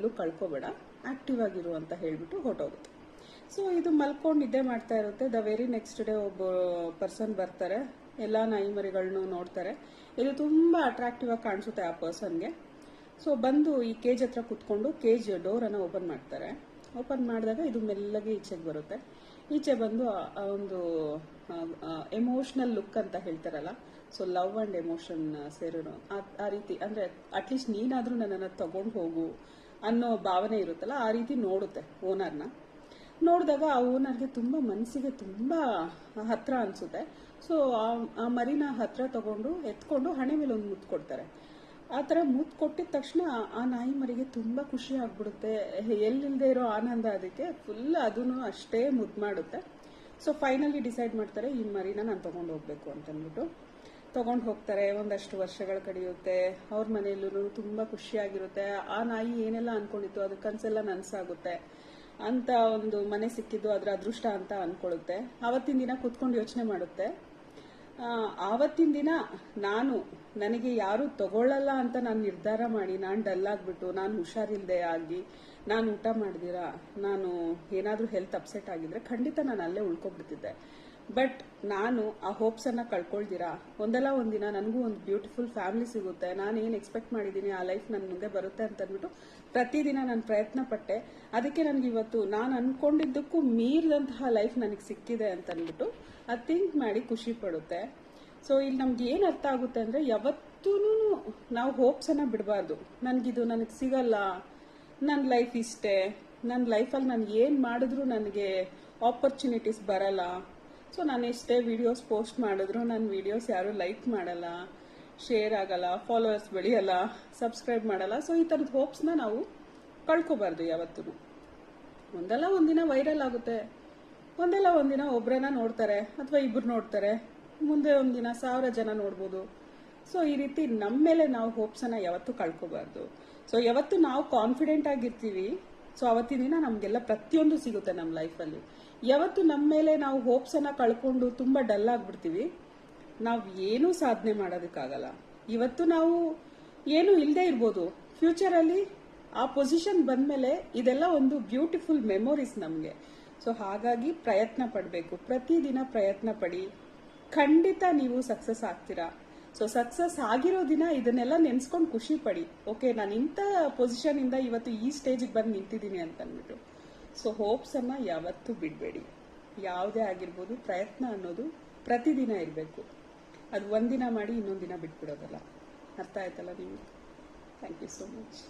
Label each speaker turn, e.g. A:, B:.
A: ಎಲ್ಲೂ ಕಳ್ಕೊಬೇಡ, ಆಕ್ಟಿವ್ ಆಗಿರು ಅಂತ ಹೇಳ್ಬಿಟ್ಟು ಹೊರಟೋಗುತ್ತೆ. ಸೊ ಇದು ಮಲ್ಕೊಂಡು ನಿದ್ದೆ ಮಾಡ್ತಾ ಇರುತ್ತೆ. ದ ವೆರಿ ನೆಕ್ಸ್ಟ್ ಡೇ ಒಬ್ಬ ಪರ್ಸನ್ ಬರ್ತಾರೆ, ಎಲ್ಲ ನಾಯಿ ಮರಿಗಳನ್ನೂ ನೋಡ್ತಾರೆ. ಇದು ತುಂಬ ಅಟ್ರಾಕ್ಟಿವ್ ಆಗಿ ಕಾಣಿಸುತ್ತೆ ಆ ಪರ್ಸನ್ಗೆ. ಸೊ ಬಂದು ಈ ಕೇಜ್ ಹತ್ರ ಕುತ್ಕೊಂಡು ಕೇಜ್ ಡೋರನ್ನು ಓಪನ್ ಮಾಡ್ತಾರೆ. ಓಪನ್ ಮಾಡಿದಾಗ ಇದು ಮೆಲ್ಲಗೆ ಈಚೆಗೆ ಬರುತ್ತೆ. ಈಚೆ ಬಂದು ಆ ಒಂದು ಎಮೋಷನಲ್ ಲುಕ್ ಅಂತ ಹೇಳ್ತಾರಲ್ಲ, ಸೊ ಲವ್ ಅಂಡ್ ಎಮೋಷನ್ ಸೇರೋನು ಆ ರೀತಿ, ಅಂದರೆ ಅಟ್ಲೀಸ್ಟ್ ನೀನಾದರೂ ನನ್ನನ್ನು ತಗೊಂಡು ಹೋಗು ಅನ್ನೋ ಭಾವನೆ ಇರುತ್ತಲ್ಲ, ಆ ರೀತಿ ನೋಡುತ್ತೆ ಓನರ್ನ. ನೋಡಿದಾಗ ಆ ಓನರ್ಗೆ ತುಂಬ ಮನಸ್ಸಿಗೆ ತುಂಬ ಹತ್ರ ಅನಿಸುತ್ತೆ. ಸೊ ಆ ಮರಿನ ಹತ್ರ ತಗೊಂಡು ಎತ್ಕೊಂಡು ಹಣೆ ಮೇಲೆ ಒಂದು ಮುತ್ತು ಕೊಡ್ತಾರೆ. ಆ ಥರ ಮುತ್ತು ಕೊಟ್ಟಿದ ತಕ್ಷಣ ಆ ನಾಯಿ ಮರಿಗೆ ತುಂಬ ಖುಷಿ ಆಗ್ಬಿಡುತ್ತೆ. ಎಲ್ಲಿಲ್ಲದೆ ಇರೋ ಆನಂದ ಅದಕ್ಕೆ ಫುಲ್, ಅದೂ ಅಷ್ಟೇ ಮುದ್ದು ಮಾಡುತ್ತೆ. ಸೊ ಫೈನಲಿ ಡಿಸೈಡ್ ಮಾಡ್ತಾರೆ ಈ ಮರಿನ ನಾನು ತೊಗೊಂಡು ಹೋಗ್ಬೇಕು ಅಂತಂದ್ಬಿಟ್ಟು ತೊಗೊಂಡು ಹೋಗ್ತಾರೆ. ಒಂದಷ್ಟು ವರ್ಷಗಳು ಕಳೆಯುತ್ತೆ. ಅವ್ರ ಮನೆಯಲ್ಲೂ ತುಂಬ ಖುಷಿಯಾಗಿರುತ್ತೆ. ಆ ನಾಯಿ ಏನೆಲ್ಲ ಅನ್ಕೊಂಡಿತ್ತು ಅದು ಕನಸೆಲ್ಲ ನನಸಾಗುತ್ತೆ ಅಂತ ಒಂದು ಮನೆ ಸಿಕ್ಕಿದ್ದು ಅದರ ಅದೃಷ್ಟ ಅಂತ ಅನ್ಕೊಳ್ಳುತ್ತೆ. ಆವತ್ತಿನ ದಿನ ಕೂತ್ಕೊಂಡು ಯೋಚನೆ ಮಾಡುತ್ತೆ, ಆವತ್ತಿನ ದಿನ ನನಗೆ ಯಾರು ತಗೊಳ್ಳಲ್ಲ ಅಂತ ನಾನು ನಿರ್ಧಾರ ಮಾಡಿ ನಾನು ಡಲ್ ಆಗಿಬಿಟ್ಟು, ನಾನು ಹುಷಾರಿಲ್ಲದೆ ಆಗಿ, ನಾನು ಊಟ ಮಾಡ್ದಿರ, ನಾನು ಏನಾದರೂ ಹೆಲ್ತ್ ಅಪ್ಸೆಟ್ ಆಗಿದ್ರೆ ಖಂಡಿತ ನಾನು ಅಲ್ಲೇ ಉಳ್ಕೊಬಿಡ್ತಿದ್ದೆ. ಬಟ್ ನಾನು ಆ ಹೋಪ್ಸನ್ನು ಕಳ್ಕೊಳ್ದಿರಾ ಒಂದಲ್ಲ ಒಂದಿನ ನನಗೂ ಒಂದು ಬ್ಯೂಟಿಫುಲ್ ಫ್ಯಾಮಿಲಿ ಸಿಗುತ್ತೆ, ನಾನು ಏನು ಎಕ್ಸ್ಪೆಕ್ಟ್ ಮಾಡಿದ್ದೀನಿ ಆ ಲೈಫ್ ನನ್ನ ಮುಂದೆ ಬರುತ್ತೆ ಅಂತಂದ್ಬಿಟ್ಟು ಪ್ರತಿದಿನ ನಾನು ಪ್ರಯತ್ನ ಪಟ್ಟೆ. ಅದಕ್ಕೆ ನನಗೆ ಇವತ್ತು ನಾನು ಅಂದ್ಕೊಂಡಿದ್ದಕ್ಕೂ ಮೀರಿದಂತಹ ಲೈಫ್ ನನಗೆ ಸಿಕ್ಕಿದೆ ಅಂತಂದ್ಬಿಟ್ಟು ಅದು ಥಿಂಕ್ ಮಾಡಿ ಖುಷಿ ಪಡುತ್ತೆ. ಸೊ ಇಲ್ಲಿ ನಮ್ಗೆ ಏನು ಅರ್ಥ ಆಗುತ್ತೆ ಅಂದರೆ, ಯಾವತ್ತೂ ನಾವು ಹೋಪ್ಸನ್ನು ಬಿಡಬಾರ್ದು. ನನಗೆ ಸಿಗಲ್ಲ, ನನ್ನ ಲೈಫ್ ಇಷ್ಟೇ, ನನ್ನ ಲೈಫಲ್ಲಿ ನಾನು ಏನು ಮಾಡಿದ್ರೂ ನನಗೆ ಆಪರ್ಚುನಿಟೀಸ್ ಬರಲ್ಲ. ಸೊ ನಾನು ಎಷ್ಟೇ ವಿಡಿಯೋಸ್ ಪೋಸ್ಟ್ ಮಾಡಿದ್ರು ನನ್ನ ವಿಡಿಯೋಸ್ ಯಾರೂ ಲೈಕ್ ಮಾಡಲ್ಲ, ಶೇರ್ ಆಗಲ್ಲ, ಫಾಲೋವರ್ಸ್ ಬೆಳೆಯಲ್ಲ, ಸಬ್ಸ್ಕ್ರೈಬ್ ಮಾಡಲ್ಲ. ಸೊ ಈ ಥರದ ಹೋಪ್ಸ್ನ ನಾವು ಕಳ್ಕೊಬಾರ್ದು ಯಾವತ್ತೂ. ಒಂದಲ್ಲ ಒಂದಿನ ವೈರಲ್ ಆಗುತ್ತೆ, ಒಂದಲ್ಲ ಒಂದಿನ ಒಬ್ಬರನ್ನ ನೋಡ್ತಾರೆ ಅಥವಾ ಇಬ್ಬರು ನೋಡ್ತಾರೆ, ಮುಂದೆ ಒಂದಿನ 1000 ಜನ ನೋಡ್ಬೋದು. ಸೊ ಈ ರೀತಿ ನಮ್ಮ ಮೇಲೆ ನಾವು ಹೋಪ್ಸನ್ನು ಯಾವತ್ತೂ ಕಳ್ಕೊಬಾರ್ದು. ಸೊ ಯಾವತ್ತು ನಾವು ಕಾನ್ಫಿಡೆಂಟ್ ಆಗಿರ್ತೀವಿ, ಸೊ ಅವತ್ತಿನ ದಿನ ನಮಗೆಲ್ಲ ಪ್ರತಿಯೊಂದು ಸಿಗುತ್ತೆ ನಮ್ಮ ಲೈಫಲ್ಲಿ. ಯಾವತ್ತು ನಮ್ಮ ಮೇಲೆ ನಾವು ಹೋಪ್ಸನ್ನು ಕಳ್ಕೊಂಡು ತುಂಬ ಡಲ್ ಆಗಿಬಿಡ್ತೀವಿ, ನಾವು ಏನೂ ಸಾಧನೆ ಮಾಡೋದಕ್ಕಾಗಲ್ಲ. ಇವತ್ತು ನಾವು ಏನೂ ಇಲ್ಲದೆ ಇರ್ಬೋದು, ಫ್ಯೂಚರಲ್ಲಿ ಆ ಪೊಸಿಷನ್ ಬಂದಮೇಲೆ ಇದೆಲ್ಲ ಒಂದು ಬ್ಯೂಟಿಫುಲ್ ಮೆಮೊರೀಸ್ ನಮಗೆ. ಸೊ ಹಾಗಾಗಿ ಪ್ರಯತ್ನ ಪಡಬೇಕು, ಪ್ರತಿದಿನ ಪ್ರಯತ್ನ ಪಡಿ, ಖಂಡಿತ ನೀವು ಸಕ್ಸಸ್ ಆಗ್ತೀರಾ. ಸೊ ಸಕ್ಸಸ್ ಆಗಿರೋ ದಿನ ಇದನ್ನೆಲ್ಲ ನೆನೆಸ್ಕೊಂಡು ಖುಷಿ ಪಡಿ. ಓಕೆ, ನಾನು ಇಂಥ ಪೊಸಿಷನಿಂದ ಇವತ್ತು ಈ ಸ್ಟೇಜಿಗೆ ಬಂದು ನಿಂತಿದ್ದೀನಿ ಅಂತ ಅಂದ್ಬಿಟ್ಟು. ಸೊ ಹೋಪ್ಸನ್ನು ಯಾವತ್ತೂ ಬಿಡಬೇಡಿ. ಯಾವುದೇ ಆಗಿರ್ಬೋದು, ಪ್ರಯತ್ನ ಅನ್ನೋದು ಪ್ರತಿದಿನ ಇರಬೇಕು. ಅದು ಒಂದಿನ ಮಾಡಿ ಇನ್ನೊಂದು ದಿನ ಬಿಟ್ಬಿಡೋದಲ್ಲ. ಅರ್ಥ ಆಯ್ತಲ್ಲ ನಿಮಗೆ? Thank you so much.